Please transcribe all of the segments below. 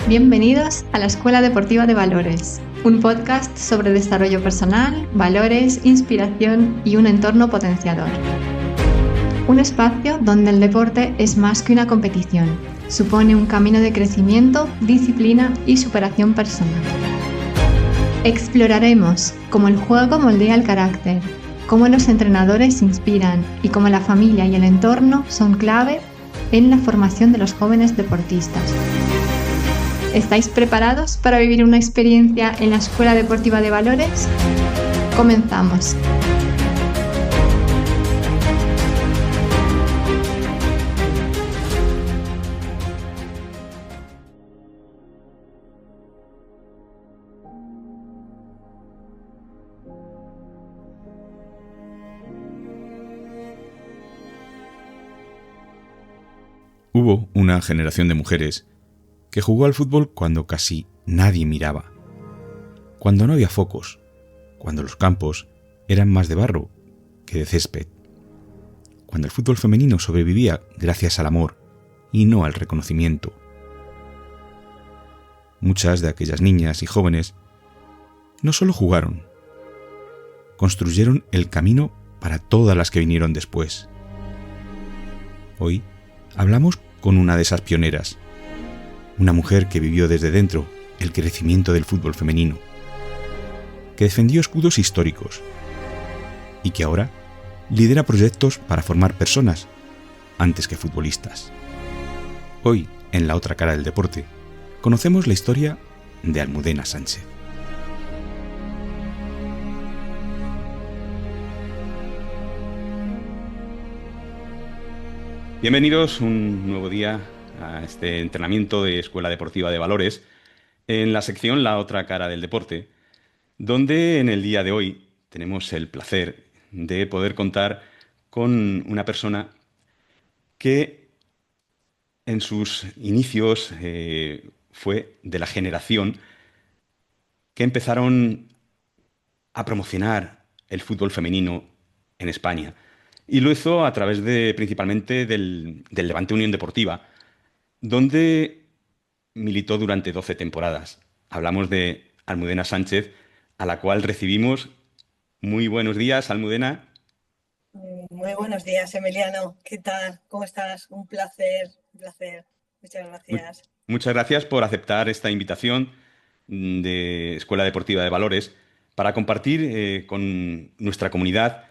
Bienvenidos a la Escuela Deportiva de Valores, un podcast sobre desarrollo personal, valores, inspiración y un entorno potenciador. Un espacio donde el deporte es más que una competición, supone un camino de crecimiento, disciplina y superación personal. Exploraremos cómo el juego moldea el carácter, cómo los entrenadores inspiran y cómo la familia y el entorno son clave en la formación de los jóvenes deportistas. ¿Estáis preparados para vivir una experiencia en la Escuela Deportiva de Valores? Comenzamos. Hubo una generación de mujeres que jugó al fútbol cuando casi nadie miraba, cuando no había focos, cuando los campos eran más de barro que de césped, cuando el fútbol femenino sobrevivía gracias al amor y no al reconocimiento. Muchas de aquellas niñas y jóvenes no solo jugaron, construyeron el camino para todas las que vinieron después. Hoy hablamos con una de esas pioneras, una mujer que vivió desde dentro el crecimiento del fútbol femenino, que defendió escudos históricos y que ahora lidera proyectos para formar personas antes que futbolistas. Hoy, en La Otra Cara del Deporte, conocemos la historia de Almudena Sánchez. Bienvenidos un nuevo día a este entrenamiento de Escuela Deportiva de Valores en la sección La Otra Cara del Deporte, donde en el día de hoy tenemos el placer de poder contar con una persona que en sus inicios fue de la generación que empezaron a promocionar el fútbol femenino en España. Y lo hizo a través principalmente del Levante Unión Deportiva, donde militó durante 12 temporadas. Hablamos de Almudena Sánchez, a la cual recibimos. Muy buenos días, Almudena. Muy buenos días, Emiliano. ¿Qué tal? ¿Cómo estás? Un placer, un placer. Muchas gracias. Muchas gracias por aceptar esta invitación de Escuela Deportiva de Valores para compartir con nuestra comunidad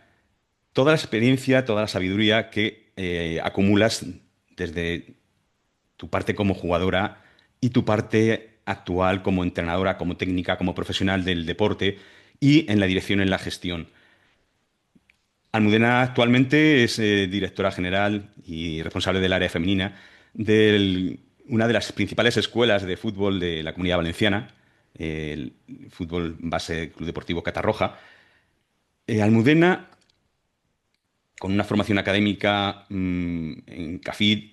toda la experiencia, toda la sabiduría que acumulas desde tu parte como jugadora y tu parte actual como entrenadora, como técnica, como profesional del deporte y en la dirección, en la gestión. Almudena actualmente es directora general y responsable del área femenina de una de las principales escuelas de fútbol de la Comunidad Valenciana, el Fútbol Base Club Deportivo Catarroja. Almudena, con una formación académica en CAFID,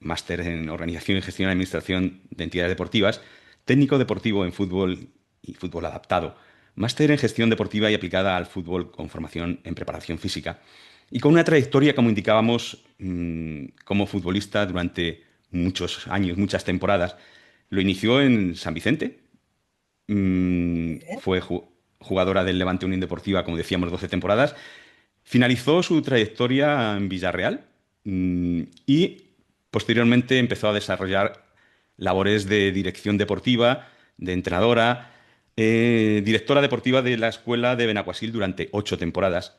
máster en Organización y Gestión y Administración de Entidades Deportivas, técnico deportivo en fútbol y fútbol adaptado, máster en Gestión Deportiva y aplicada al fútbol con formación en preparación física, y con una trayectoria, como indicábamos, como futbolista durante muchos años, muchas temporadas. Lo inició en San Vicente, fue jugadora del Levante Unión Deportiva, como decíamos, 12 temporadas. Finalizó su trayectoria en Villarreal y posteriormente empezó a desarrollar labores de dirección deportiva, de entrenadora, directora deportiva de la escuela de Benaguasil durante 8 temporadas.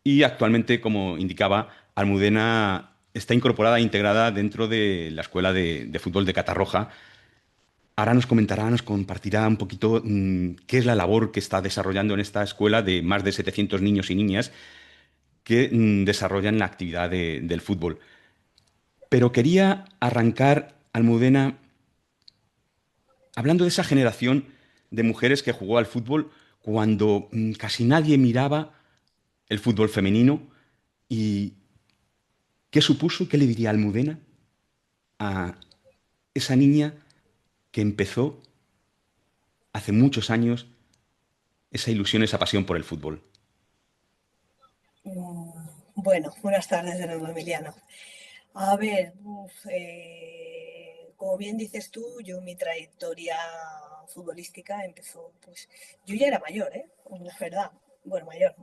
Y actualmente, como indicaba, Almudena está incorporada e integrada dentro de la escuela de fútbol de Catarroja. Ahora nos comentará, nos compartirá un poquito qué es la labor que está desarrollando en esta escuela de más de 700 niños y niñas que desarrollan la actividad del fútbol. Pero quería arrancar, Almudena, hablando de esa generación de mujeres que jugó al fútbol cuando casi nadie miraba el fútbol femenino. ¿Y qué supuso, qué le diría Almudena a esa niña que empezó hace muchos años esa ilusión, esa pasión por el fútbol? Bueno, buenas tardes de nuevo, Emiliano. A ver, como bien dices tú, yo mi trayectoria futbolística empezó, pues yo ya era mayor, la verdad, bueno, mayor.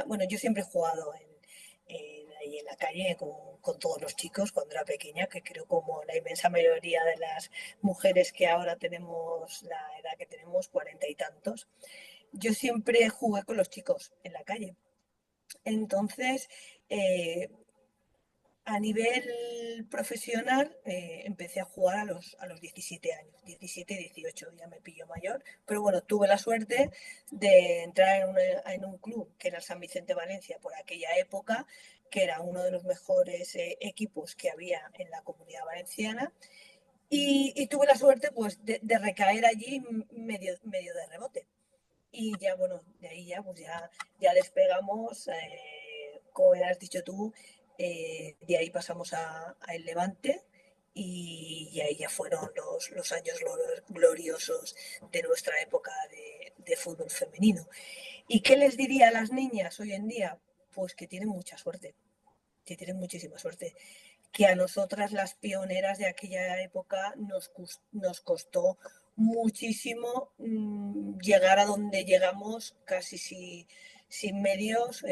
Bueno, yo siempre he jugado ahí en la calle con todos los chicos cuando era pequeña, que creo como la inmensa mayoría de las mujeres que ahora tenemos la edad que tenemos, 40 y tantos. Yo siempre jugué con los chicos en la calle. Entonces, eh, a nivel profesional, empecé a jugar a los 17 años, 17, 18, ya me pillo mayor, pero bueno, tuve la suerte de entrar en un club que era el San Vicente Valencia por aquella época, que era uno de los mejores equipos que había en la Comunidad Valenciana, y tuve la suerte pues de recaer allí medio de rebote. Y ya, bueno, de ahí ya, pues ya despegamos, como bien has dicho tú, de ahí pasamos a el Levante y ahí ya fueron los años gloriosos de nuestra época de fútbol femenino. ¿Y qué les diría a las niñas hoy en día? Pues que tienen mucha suerte, que tienen muchísima suerte, que a nosotras las pioneras de aquella época nos costó muchísimo llegar a donde llegamos, casi sin medios,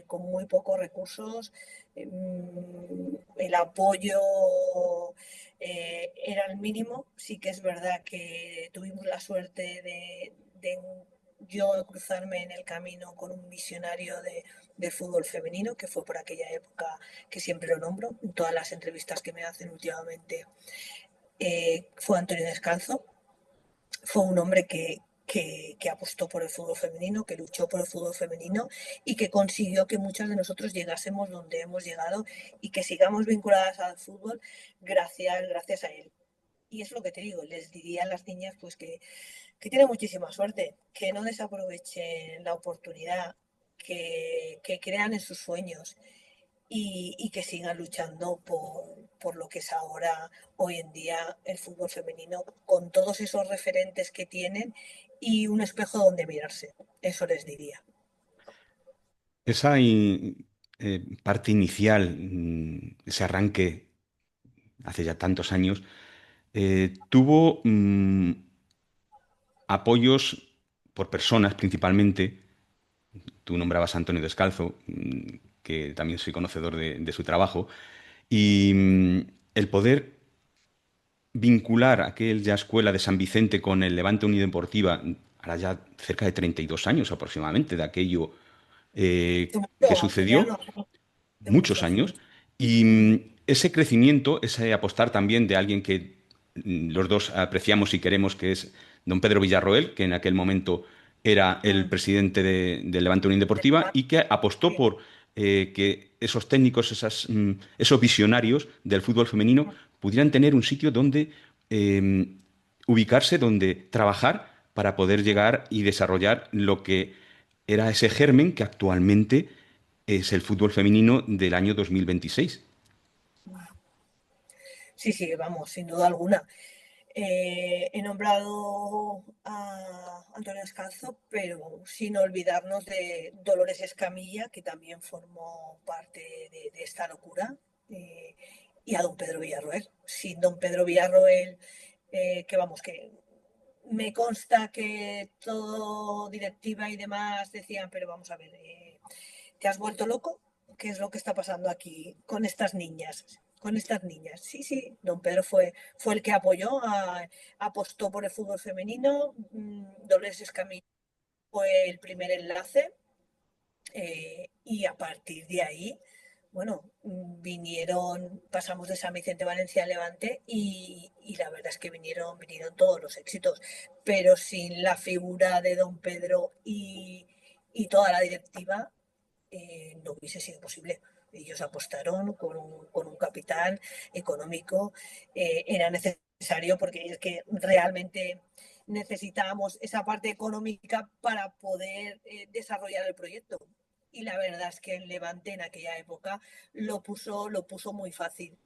con muy pocos recursos. El apoyo era el mínimo. Sí que es verdad que tuvimos la suerte de yo cruzarme en el camino con un visionario del fútbol femenino, que fue por aquella época, que siempre lo nombro en todas las entrevistas que me hacen últimamente. Fue Antonio Descalzo. Fue un hombre que apostó por el fútbol femenino, que luchó por el fútbol femenino y que consiguió que muchas de nosotros llegásemos donde hemos llegado y que sigamos vinculadas al fútbol gracias a él. Y es lo que te digo, les diría a las niñas pues que tienen muchísima suerte, que no desaprovechen la oportunidad, que crean en sus sueños y que sigan luchando por lo que es ahora, hoy en día, el fútbol femenino, con todos esos referentes que tienen y un espejo donde mirarse. Eso les diría. Esa parte inicial, ese arranque hace ya tantos años, tuvo apoyos por personas principalmente. Tú nombrabas a Antonio Descalzo, que también soy conocedor de su trabajo, y el poder vincular aquella escuela de San Vicente con el Levante Unión Deportiva, ahora ya cerca de 32 años aproximadamente de aquello que Mucho, sucedió, Emiliano, de muchos mucho, hace años, mucho. y ese crecimiento, ese apostar también de alguien que los dos apreciamos y queremos, que es don Pedro Villarroel, que en aquel momento era el Mm, presidente del Levante Unión Deportiva y que apostó sí. por que esos técnicos, esos visionarios del fútbol femenino pudieran tener un sitio donde ubicarse, donde trabajar para poder llegar y desarrollar lo que era ese germen que actualmente es el fútbol femenino del año 2026. Sí, sí, vamos, sin duda alguna. He nombrado a Antonio Descalzo, pero sin olvidarnos de Dolores Escamilla, que también formó parte de esta locura, eh, y a don Pedro Villarroel. Sin don Pedro Villarroel, que vamos, que me consta que todo directiva y demás decían, pero vamos a ver, ¿te has vuelto loco? ¿Qué es lo que está pasando aquí con estas niñas? Con estas niñas. Sí, sí, don Pedro fue el que apoyó, apostó por el fútbol femenino. Dolores Escamilla fue el primer enlace, y a partir de ahí, bueno, pasamos de San Vicente Valencia a Levante y la verdad es que vinieron todos los éxitos, pero sin la figura de don Pedro y toda la directiva, no hubiese sido posible. Ellos apostaron con un capital económico, era necesario porque es que realmente necesitábamos esa parte económica para poder desarrollar el proyecto. Y la verdad es que el Levante en aquella época lo puso muy fácil,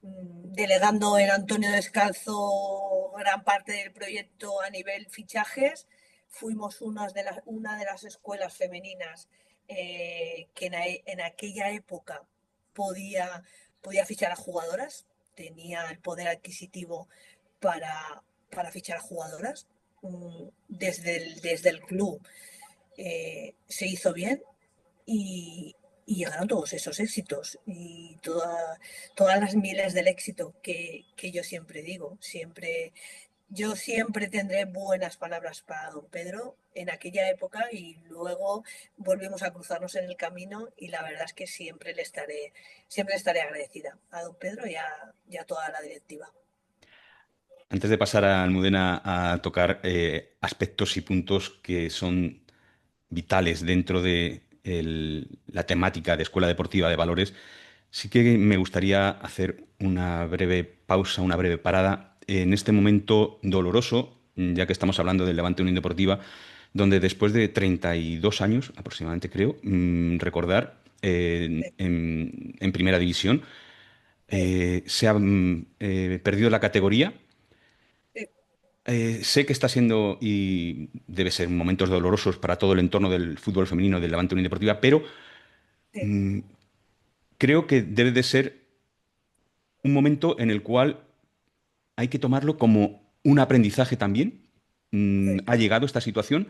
delegando en Antonio Descalzo gran parte del proyecto a nivel fichajes. Fuimos una de las escuelas femeninas que en aquella época podía fichar a jugadoras. tenía el poder adquisitivo para fichar jugadoras. Desde el club se hizo bien y llegaron todos esos éxitos y todas las miles del éxito que yo siempre digo. Yo siempre tendré buenas palabras para don Pedro en aquella época y luego volvimos a cruzarnos en el camino y la verdad es que siempre estaré agradecida a don Pedro y a toda la directiva. Antes de pasar a Almudena a tocar aspectos y puntos que son vitales dentro de la temática de Escuela Deportiva de Valores, sí que me gustaría hacer una breve pausa, una breve parada en este momento doloroso, ya que estamos hablando del Levante Unión Deportiva, donde después de 32 años aproximadamente, creo, recordar, en Primera División, se ha perdido la categoría. Sé que está siendo y debe ser momentos dolorosos para todo el entorno del fútbol femenino del Levante Unión Deportiva, pero Sí, mm, creo que debe de ser un momento en el cual hay que tomarlo como un aprendizaje también. sí, Ha llegado esta situación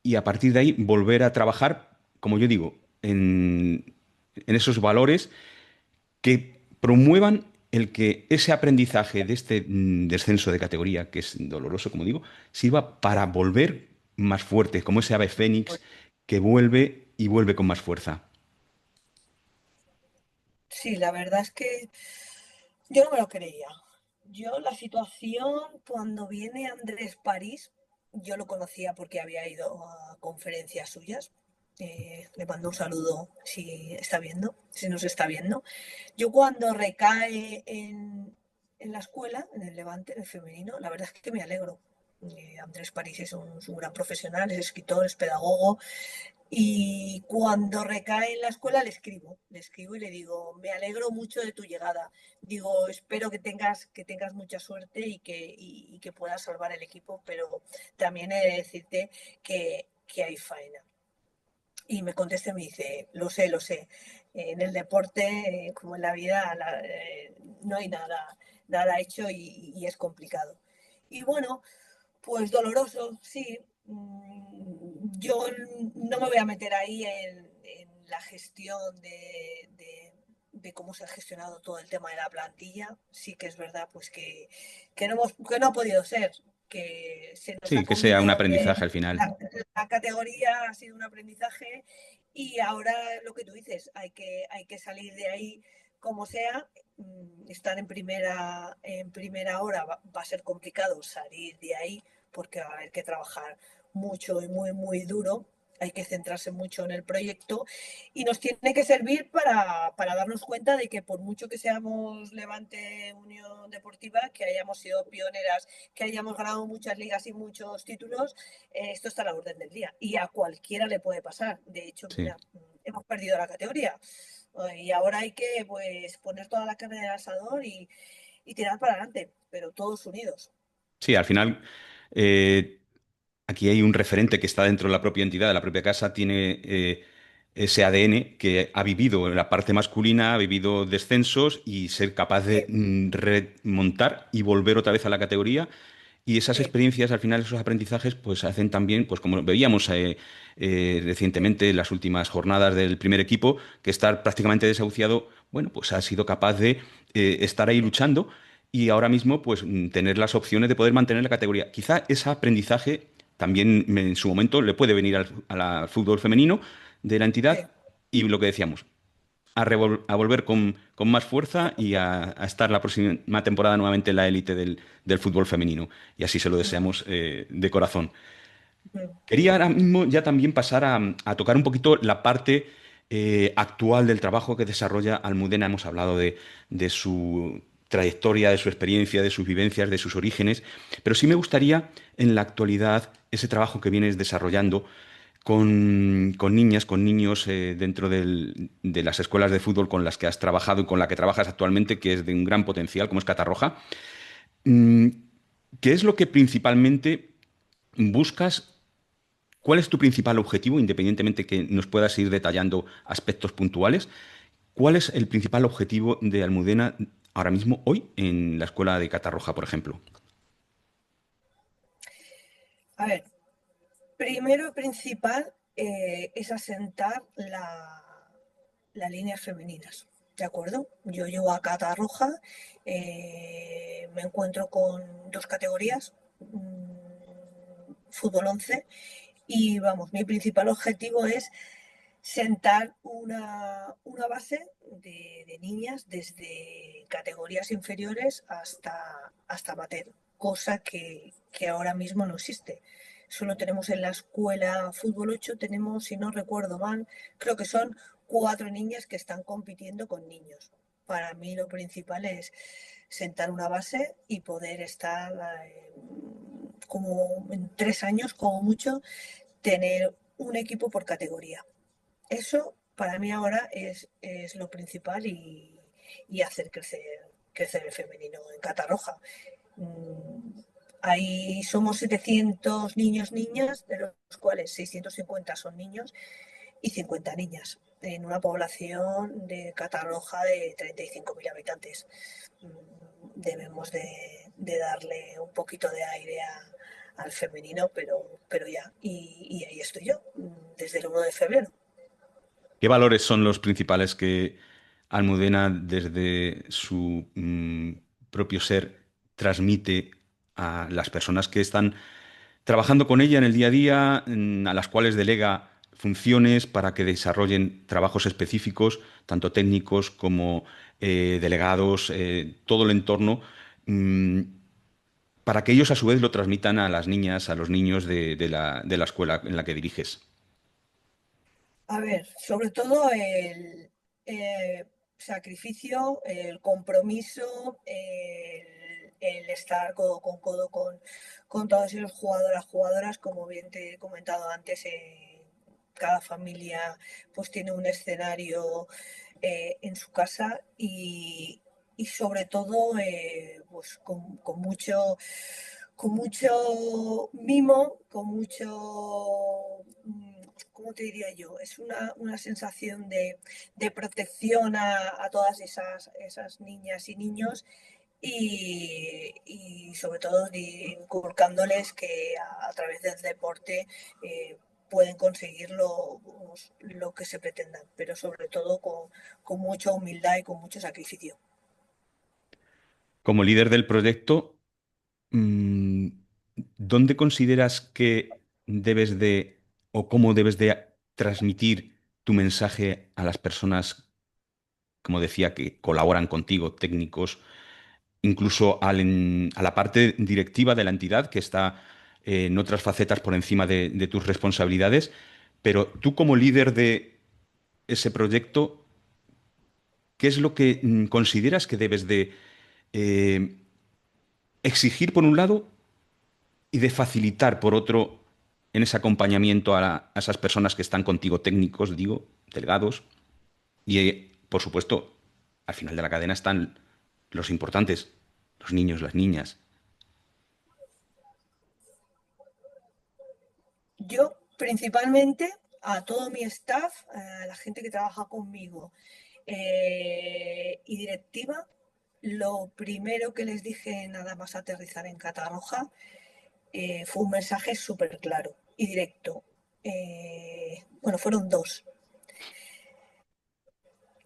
y a partir de ahí volver a trabajar, como yo digo, en esos valores que promuevan el que ese aprendizaje de este descenso de categoría, que es doloroso, como digo, sirva para volver más fuerte, como ese ave fénix pues que vuelve y vuelve con más fuerza. sí, la verdad es que yo no me lo creía. Yo la situación cuando viene Andrés París, yo lo conocía porque había ido a conferencias suyas. Le mando un saludo si está viendo, si nos está viendo. Yo cuando recae en la escuela, en el Levante, en el femenino, la verdad es que me alegro. Andrés París es un gran profesional, es escritor, es pedagogo, y cuando recae en la escuela le escribo y le digo, me alegro mucho de tu llegada. Digo, espero que tengas mucha suerte y que puedas salvar el equipo, pero también he de decirte que hay faena. Y me contesta y me dice, lo sé, lo sé. En el deporte, como en la vida, no hay nada hecho y es complicado. Y bueno, pues doloroso, sí. Yo no me voy a meter ahí en la gestión de cómo se ha gestionado todo el tema de la plantilla. Sí que es verdad pues que no ha podido ser, que se nos ha Sí, que sea un comido aprendizaje al final. la, la categoría, ha sido un aprendizaje y ahora lo que tú dices, hay que salir de ahí como sea. Estar en primera hora va a ser complicado salir de ahí porque va a haber que trabajar mucho y muy duro. Hay que centrarse mucho en el proyecto y nos tiene que servir para darnos cuenta de que por mucho que seamos Levante Unión Deportiva, que hayamos sido pioneras, que hayamos ganado muchas ligas y muchos títulos, esto está a la orden del día y a cualquiera le puede pasar. De hecho, Sí. mira, hemos perdido la categoría y ahora hay que pues poner toda la carne en el asador y tirar para adelante, pero todos unidos. Sí, al final, eh, aquí hay un referente que está dentro de la propia entidad, de la propia casa, tiene ese ADN que ha vivido en la parte masculina, ha vivido descensos y ser capaz de Sí, remontar y volver otra vez a la categoría. Y esas sí, experiencias, al final, esos aprendizajes, pues hacen también, pues como veíamos recientemente en las últimas jornadas del primer equipo, que estar prácticamente desahuciado, bueno, pues ha sido capaz de estar ahí luchando y ahora mismo, pues tener las opciones de poder mantener la categoría. Quizá ese aprendizaje también en su momento le puede venir al fútbol femenino de la sí. entidad y lo que decíamos, a volver con más fuerza y a estar la próxima temporada nuevamente en la élite del fútbol femenino. Y así se lo deseamos de corazón. Quería ahora mismo ya también pasar a tocar un poquito la parte actual del trabajo que desarrolla Almudena. Hemos hablado de su trayectoria, de su experiencia, de sus vivencias, de sus orígenes, pero sí me gustaría en la actualidad ese trabajo que vienes desarrollando con niñas, con niños dentro de las escuelas de fútbol con las que has trabajado y con la que trabajas actualmente, que es de un gran potencial, como es Catarroja. Mm, ¿Qué es lo que principalmente buscas? ¿Cuál es tu principal objetivo, independientemente que nos puedas ir detallando aspectos puntuales? ¿Cuál es el principal objetivo de Almudena ahora mismo, hoy, en la escuela de Catarroja, por ejemplo? A ver, primero y principal es asentar las líneas femeninas, ¿de acuerdo? Yo llego a Catarroja, me encuentro con dos categorías, fútbol 11, y vamos, mi principal objetivo es sentar una base de niñas desde categorías inferiores hasta amateur, cosa que ahora mismo no existe. Solo tenemos en la escuela fútbol 8, tenemos, si no recuerdo mal, creo que son 4 niñas que están compitiendo con niños. Para mí lo principal es sentar una base y poder estar como en 3 años, como mucho, tener un equipo por categoría. Eso para mí ahora es lo principal y hacer crecer el femenino en Catarroja. Mm, Ahí somos 700 niños, niñas, de los cuales 650 son niños y 50 niñas, en una población de Catarroja de 35.000 habitantes. Debemos de darle un poquito de aire al femenino, pero ya, y ahí estoy yo, desde el 1 de febrero. ¿Qué valores son los principales que Almudena, desde su propio ser, transmite a las personas que están trabajando con ella en el día a día, a las cuales delega funciones para que desarrollen trabajos específicos, tanto técnicos como delegados, todo el entorno, mm, para que ellos a su vez lo transmitan a las niñas, a los niños de la escuela en la que diriges? A ver, sobre todo el sacrificio, el compromiso, el estar codo con codo con todos esos jugadoras, jugadoras, como bien te he comentado antes, cada familia pues tiene un escenario en su casa y sobre todo pues con mucho mimo, con mucho, ¿cómo te diría yo? Es una sensación de protección a todas esas niñas y niños y sobre todo inculcándoles que a través del deporte pueden conseguir lo que se pretendan, pero sobre todo con mucha humildad y con mucho sacrificio. Como líder del proyecto, Mm, ¿dónde consideras que debes de o cómo debes de transmitir tu mensaje a las personas, como decía, que colaboran contigo, técnicos, incluso a la parte directiva de la entidad que está en otras facetas por encima de tus responsabilidades? Pero tú como líder de ese proyecto, ¿qué es lo que consideras que debes de eh, exigir por un lado y de facilitar, por otro, en ese acompañamiento a esas personas que están contigo, técnicos, digo, delegados? Y, por supuesto, al final de la cadena están los importantes, los niños, las niñas. Yo principalmente a todo mi staff, a la gente que trabaja conmigo y directiva, lo primero que les dije nada más aterrizar en Catarroja fue un mensaje súper claro y directo. Bueno, fueron dos.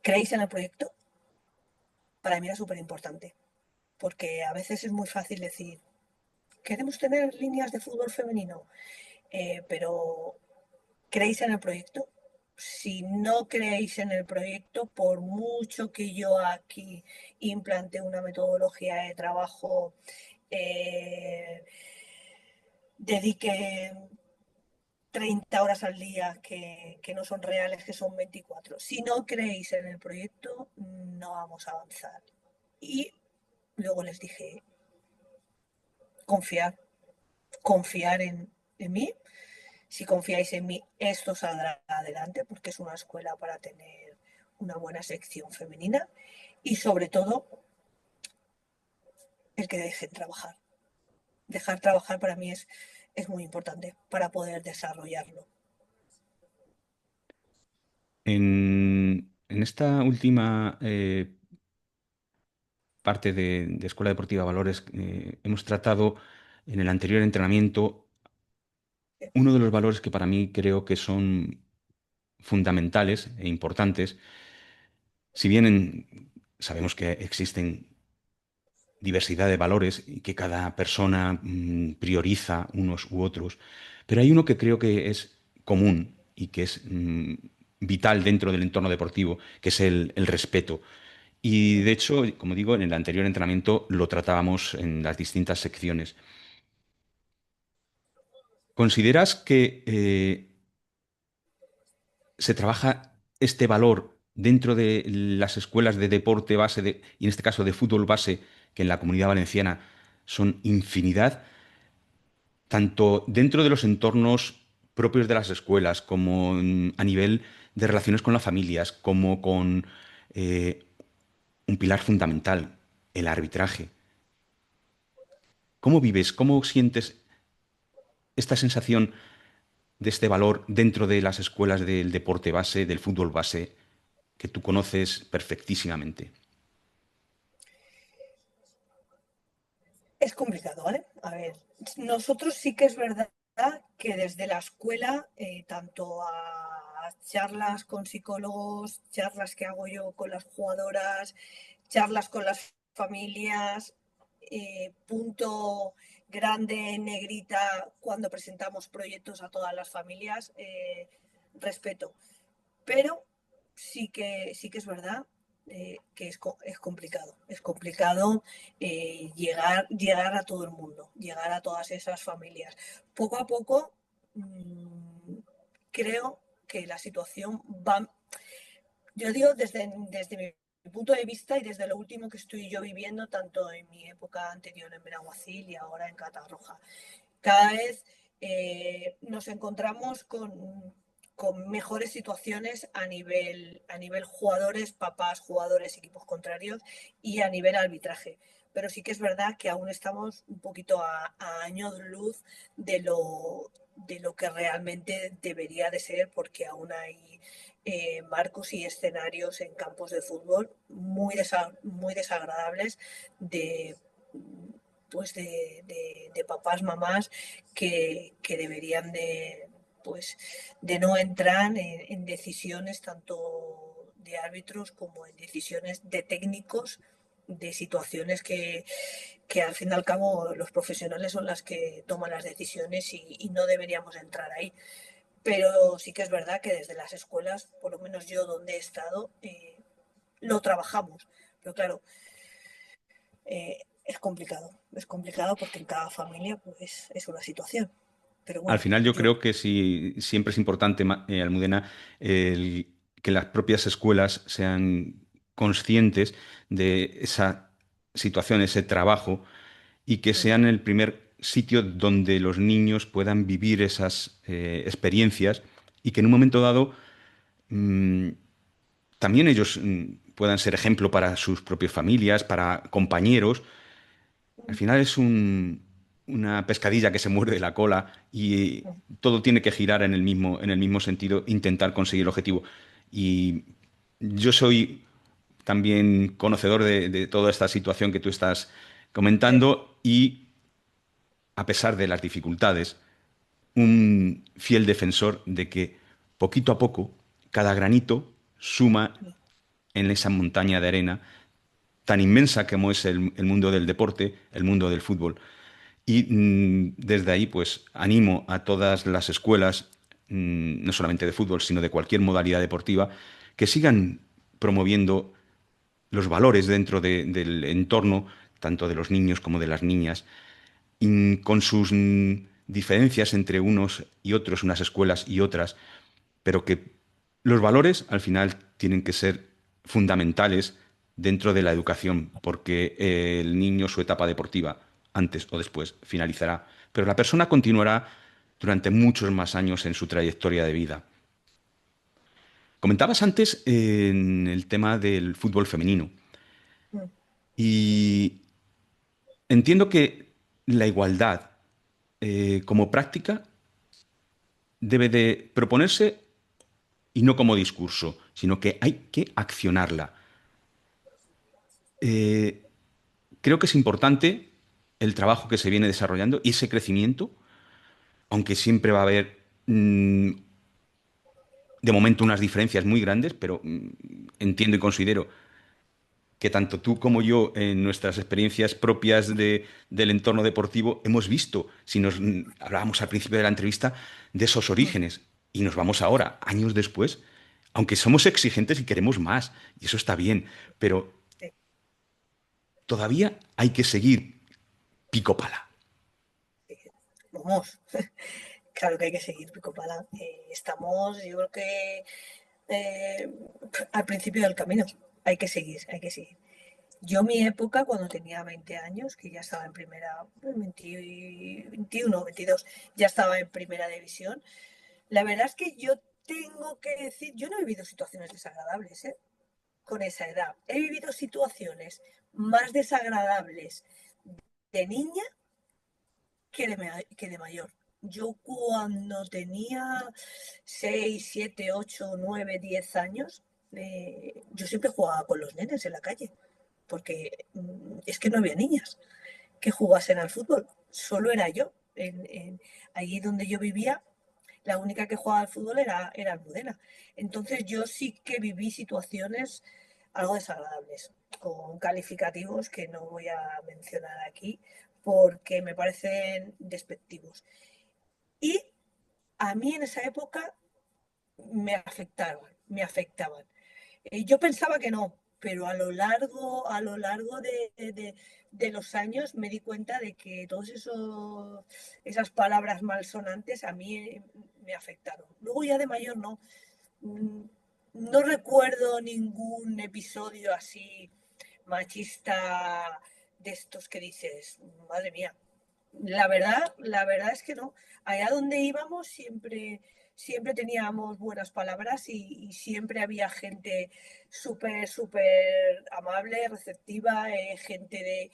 ¿Creéis en el proyecto? Para mí era súper importante, porque a veces es muy fácil decir, queremos tener líneas de fútbol femenino, pero ¿creéis en el proyecto? Si no creéis en el proyecto, por mucho que yo aquí implante una metodología de trabajo, eh, dedique 30 horas al día que no son reales, que son 24. Si no creéis en el proyecto, no vamos a avanzar. Y luego les dije, confiar, confiar en mí. Si confiáis en mí, esto saldrá adelante porque es una escuela para tener una buena sección femenina y sobre todo el que dejen trabajar. Dejar trabajar para mí es muy importante para poder desarrollarlo. En esta última parte de Escuela Deportiva Valores, hemos tratado en el anterior entrenamiento uno de los valores que para mí creo que son fundamentales e importantes. Si bien sabemos que existen diversidad de valores y que cada persona prioriza unos u otros, pero hay uno que creo que es común y que es vital dentro del entorno deportivo, que es el respeto. Y de hecho, como digo, en el anterior entrenamiento lo tratábamos en las distintas secciones. ¿Consideras que se trabaja este valor dentro de las escuelas de deporte base y en este caso de fútbol base, que en la Comunidad Valenciana son infinidad, tanto dentro de los entornos propios de las escuelas, como a nivel de relaciones con las familias, como con eh, un pilar fundamental, el arbitraje? ¿Cómo vives, cómo sientes esta sensación de este valor dentro de las escuelas del deporte base, del fútbol base, que tú conoces perfectísimamente? Es complicado, ¿vale? A ver, nosotros sí que es verdad que desde la escuela, tanto a charlas con psicólogos, charlas que hago yo con las jugadoras, charlas con las familias, punto grande en negrita cuando presentamos proyectos a todas las familias, respeto. Pero sí que es verdad que es complicado. Es complicado llegar a todo el mundo, llegar a todas esas familias. Poco a poco creo que la situación va, yo digo desde mi punto de vista y desde lo último que estoy yo viviendo, tanto en mi época anterior en Benaguacil y ahora en Catarroja. Cada vez nos encontramos con mejores situaciones a nivel jugadores, papás, jugadores, equipos contrarios y a nivel arbitraje. Pero sí que es verdad que aún estamos un poquito a años luz de lo que realmente debería de ser, porque aún hay marcos y escenarios en campos de fútbol muy desagradables de de papás, mamás que deberían pues, de no entrar en decisiones tanto de árbitros como en decisiones de técnicos de situaciones que al fin y al cabo los profesionales son las que toman las decisiones y no deberíamos entrar ahí. Pero sí que es verdad que desde las escuelas, por lo menos yo donde he estado, lo trabajamos. Pero claro, es complicado porque en cada familia pues, es una situación. Pero Al bueno, final yo yo creo que sí, siempre es importante, Almudena, que las propias escuelas sean conscientes de esa situación, ese trabajo, y que sean el primer sitio donde los niños puedan vivir esas experiencias y que en un momento dado mm, también ellos puedan ser ejemplo para sus propias familias, para compañeros. Al final es una pescadilla que se muerde la cola y todo tiene que girar en el mismo sentido, intentar conseguir el objetivo. Y yo soy también conocedor de toda esta situación que tú estás comentando y, a pesar de las dificultades, un fiel defensor de que poquito a poco cada granito suma en esa montaña de arena tan inmensa como es el mundo del deporte, el mundo del fútbol. Y desde ahí, pues animo a todas las escuelas, no solamente de fútbol, sino de cualquier modalidad deportiva, que sigan promoviendo los valores dentro del entorno, tanto de los niños como de las niñas, con sus diferencias entre unos y otros, unas escuelas y otras, pero que los valores al final tienen que ser fundamentales dentro de la educación, porque el niño su etapa deportiva, antes o después, finalizará, pero la persona continuará durante muchos más años en su trayectoria de vida. Comentabas antes en el tema del fútbol femenino y entiendo que la igualdad como práctica debe de proponerse y no como discurso, sino que hay que accionarla. creo que es importante el trabajo que se viene desarrollando y ese crecimiento, aunque siempre va a haber, de momento, unas diferencias muy grandes, pero entiendo y considero que tanto tú como yo, en nuestras experiencias propias del entorno deportivo, hemos visto, si nos hablábamos al principio de la entrevista, de esos orígenes, y nos vamos ahora, años después, aunque somos exigentes y queremos más, y eso está bien, pero Sí, todavía hay que seguir pico pala. sí. Vamos, claro que hay que seguir pico pala. Estamos, yo creo que eh, al principio del camino. Hay que seguir, hay que seguir. Yo mi época, cuando tenía 20 años, que ya estaba en primera, 20, 21, 22, ya estaba en primera división, la verdad es que yo tengo que decir, yo no he vivido situaciones desagradables, ¿eh? Con esa edad. He vivido situaciones más desagradables de niña que de mayor. Yo cuando tenía 6, 7, 8, 9, 10 años, yo siempre jugaba con los nenes en la calle, porque es que no había niñas que jugasen al fútbol, solo era yo. Allí donde yo vivía, la única que jugaba al fútbol era Almudena. Entonces yo sí que viví situaciones algo desagradables, con calificativos que no voy a mencionar aquí porque me parecen despectivos. Y a mí en esa época me afectaban. Yo pensaba que no, pero a lo largo de los años me di cuenta de que todas esas palabras malsonantes a mí me afectaron. Luego ya de mayor no. Mm, No recuerdo ningún episodio así machista de estos que dices, madre mía. La verdad es que no. Allá donde íbamos siempre teníamos buenas palabras y siempre había gente súper, súper amable, receptiva, gente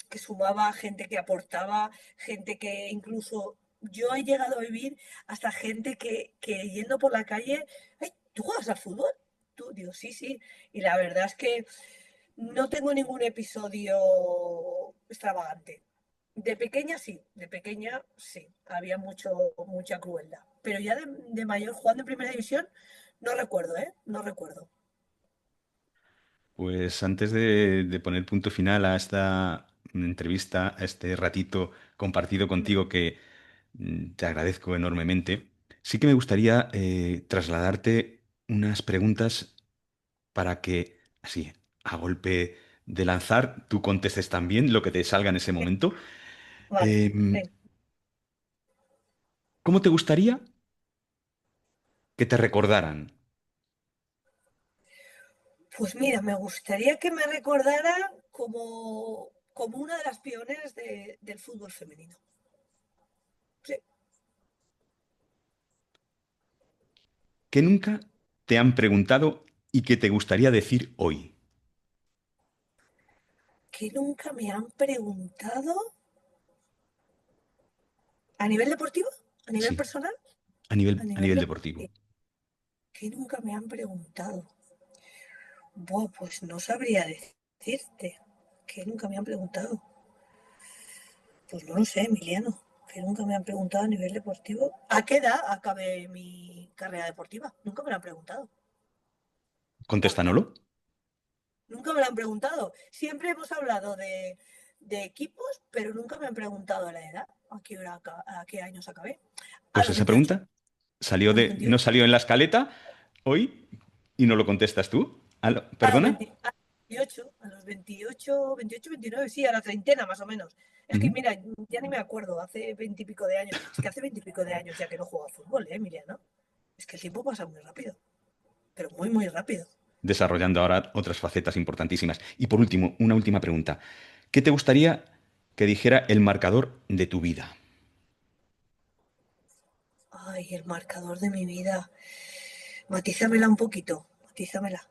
que sumaba, gente que aportaba, gente que incluso yo he llegado a vivir hasta gente que yendo por la calle, "Ay, ¿tú juegas al fútbol? Tú, digo, sí, sí. Y la verdad es que no tengo ningún episodio extravagante. De pequeña sí, había mucha crueldad. Pero ya de mayor jugando en primera división, no recuerdo, ¿eh? No recuerdo. Pues antes de poner punto final a esta entrevista, a este ratito compartido contigo que te agradezco enormemente, sí que me gustaría trasladarte unas preguntas para que, así, a golpe de lanzar, tú contestes también lo que te salga en ese momento. Vale, Em, venga. ¿Cómo te gustaría que te recordaran? Pues mira, me gustaría que me recordara como una de las pioneras del fútbol femenino. Sí, ¿Qué nunca te han preguntado y que te gustaría decir hoy? que nunca me han preguntado a nivel deportivo, a nivel Sí, personal, a a nivel nivel deportivo, deportivo. que nunca me han preguntado. Buah, pues no sabría decirte, que nunca me han preguntado. Pues no lo sé, Emiliano, que nunca me han preguntado a nivel deportivo. ¿A qué edad acabé mi carrera deportiva? Nunca me lo han preguntado. Contéstanoslo. Nunca me lo han preguntado. Siempre hemos hablado de equipos, pero nunca me han preguntado la edad. A qué años acabé? A Pues los esa 28. pregunta salió A los no 28. salió en la escaleta hoy y no lo contestas tú. A los ¿Perdona? 20, a los 28, a los 28, 28, 29, sí, a la treintena más o menos. Es que Ujú. mira, ya ni me acuerdo, hace 20 y pico de años. Es que hace 20 y pico de años ya que no juego a fútbol, Emiliano? Es que el tiempo pasa muy rápido, pero muy, muy rápido. Desarrollando ahora otras facetas importantísimas. Y por último, una última pregunta. ¿Qué te gustaría que dijera el marcador de tu vida? Ay, el marcador de mi vida. Matízamela un poquito, matízamela.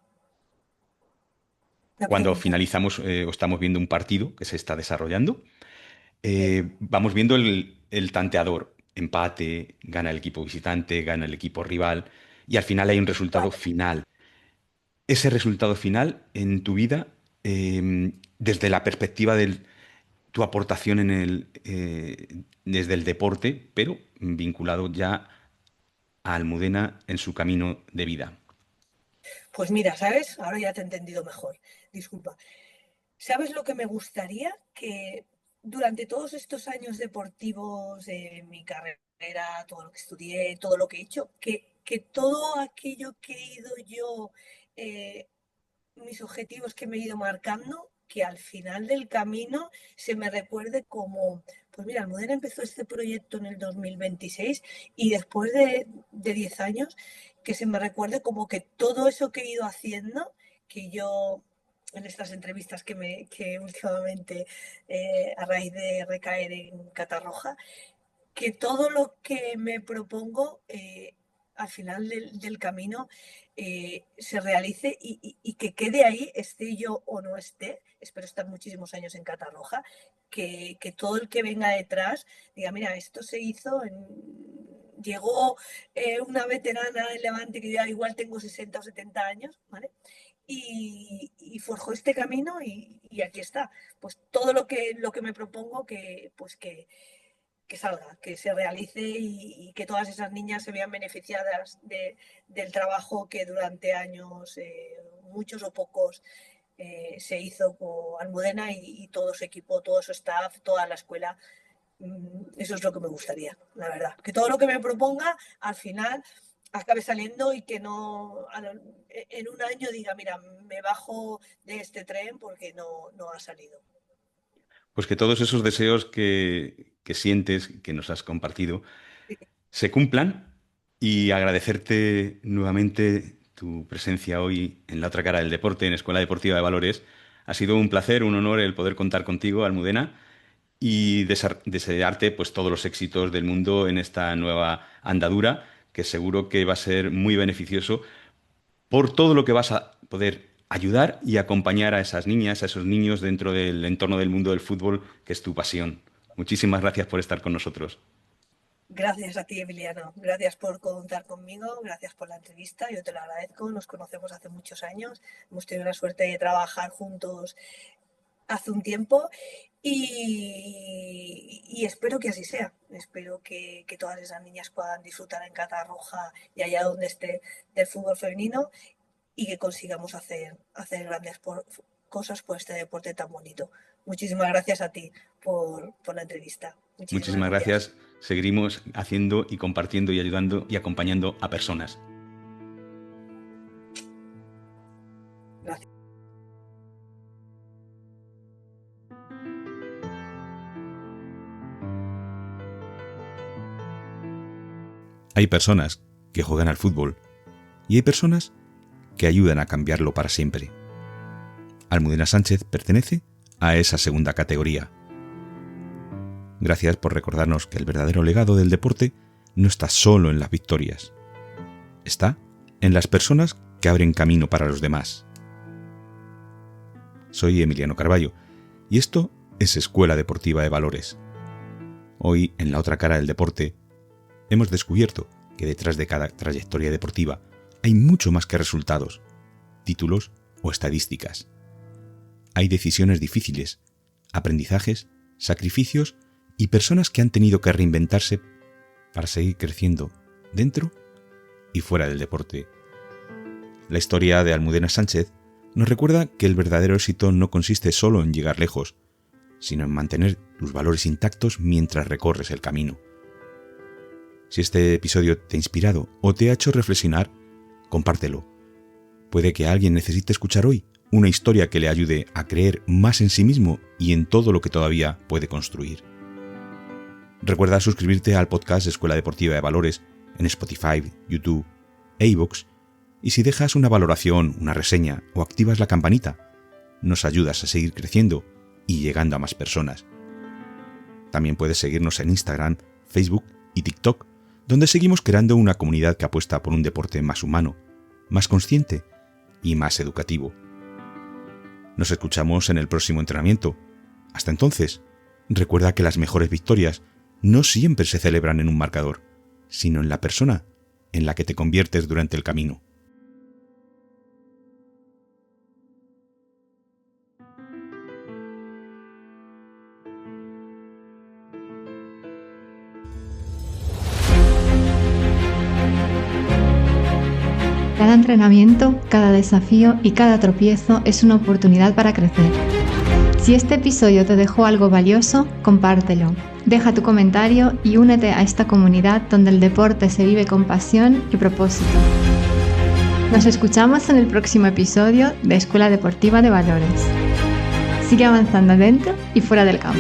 La Cuando pregunta. finalizamos o estamos viendo un partido que se está desarrollando, Sí. vamos viendo el tanteador. Empate, gana el equipo visitante, gana el equipo rival, y al final hay un resultado Vale. final. Ese resultado final en tu vida, desde la perspectiva de tu aportación desde el deporte, pero vinculado ya a Almudena en su camino de vida. Pues mira, ¿sabes? Ahora ya te he entendido mejor. Disculpa. ¿Sabes lo que me gustaría? Que durante todos estos años deportivos de mi carrera, todo lo que estudié, todo lo que he hecho, que todo aquello que he ido yo, eh, mis objetivos que me he ido marcando, que al final del camino se me recuerde como, pues mira, Almudena empezó este proyecto en el 2026 y después de 10 años, que se me recuerde como que todo eso que he ido haciendo, que yo en estas entrevistas que últimamente, a raíz de recaer en Catarroja, que todo lo que me propongo al final del camino se realice y que quede ahí, esté yo o no esté. Espero estar muchísimos años en Catarroja, que todo el que venga detrás diga, mira, esto se hizo, llegó una veterana en Levante que ya igual tengo 60 o 70 años, ¿vale? Y forjó este camino y aquí está. Pues todo lo que me propongo pues que salga, que se realice y que todas esas niñas se vean beneficiadas del trabajo que durante años, muchos o pocos, se hizo con Almudena y todo su equipo, todo su staff, toda la escuela. Eso es lo que me gustaría, la verdad. Que todo lo que me proponga, al final, acabe saliendo y que no en un año diga, mira, me bajo de este tren porque no ha salido. Pues que todos esos deseos que sientes, que nos has compartido, se cumplan y agradecerte nuevamente tu presencia hoy en la otra cara del deporte, en Escuela Deportiva de Valores. Ha sido un placer, un honor el poder contar contigo, Almudena, y desearte pues todos los éxitos del mundo en esta nueva andadura, que seguro que va a ser muy beneficioso por todo lo que vas a poder ayudar y acompañar a esas niñas, a esos niños dentro del entorno del mundo del fútbol, que es tu pasión. Muchísimas gracias por estar con nosotros. Gracias a ti, Emiliano. Gracias por contar conmigo, gracias por la entrevista. Yo te lo agradezco. Nos conocemos hace muchos años. Hemos tenido la suerte de trabajar juntos hace un tiempo y espero que así sea. Espero que todas esas niñas puedan disfrutar en Catarroja y allá donde esté del fútbol femenino y que consigamos hacer grandes cosas por este deporte tan bonito. Muchísimas gracias a ti por la entrevista. Muchísimas Muchísimas gracias. gracias. Seguiremos haciendo y compartiendo y ayudando y acompañando a personas. Gracias. Hay personas que juegan al fútbol y hay personas que ayudan a cambiarlo para siempre. Almudena Sánchez pertenece a esa segunda categoría. Gracias por recordarnos que el verdadero legado del deporte no está solo en las victorias. Está en las personas que abren camino para los demás. Soy Emiliano Carballo y esto es Escuela Deportiva de Valores. Hoy, en la otra cara del deporte, hemos descubierto que detrás de cada trayectoria deportiva hay mucho más que resultados, títulos o estadísticas. Hay decisiones difíciles, aprendizajes, sacrificios y personas que han tenido que reinventarse para seguir creciendo dentro y fuera del deporte. La historia de Almudena Sánchez nos recuerda que el verdadero éxito no consiste solo en llegar lejos, sino en mantener tus valores intactos mientras recorres el camino. Si este episodio te ha inspirado o te ha hecho reflexionar, compártelo. Puede que alguien necesite escuchar hoy una historia que le ayude a creer más en sí mismo y en todo lo que todavía puede construir. Recuerda suscribirte al podcast Escuela Deportiva de Valores en Spotify, YouTube e iVoox, y si dejas una valoración, una reseña o activas la campanita, nos ayudas a seguir creciendo y llegando a más personas. También puedes seguirnos en Instagram, Facebook y TikTok, donde seguimos creando una comunidad que apuesta por un deporte más humano, más consciente y más educativo. Nos escuchamos en el próximo entrenamiento. Hasta entonces, recuerda que las mejores victorias no siempre se celebran en un marcador, sino en la persona en la que te conviertes durante el camino. Cada entrenamiento, cada desafío y cada tropiezo es una oportunidad para crecer. Si este episodio te dejó algo valioso, compártelo. Deja tu comentario y únete a esta comunidad donde el deporte se vive con pasión y propósito. Nos escuchamos en el próximo episodio de Escuela Deportiva de Valores. Sigue avanzando dentro y fuera del campo.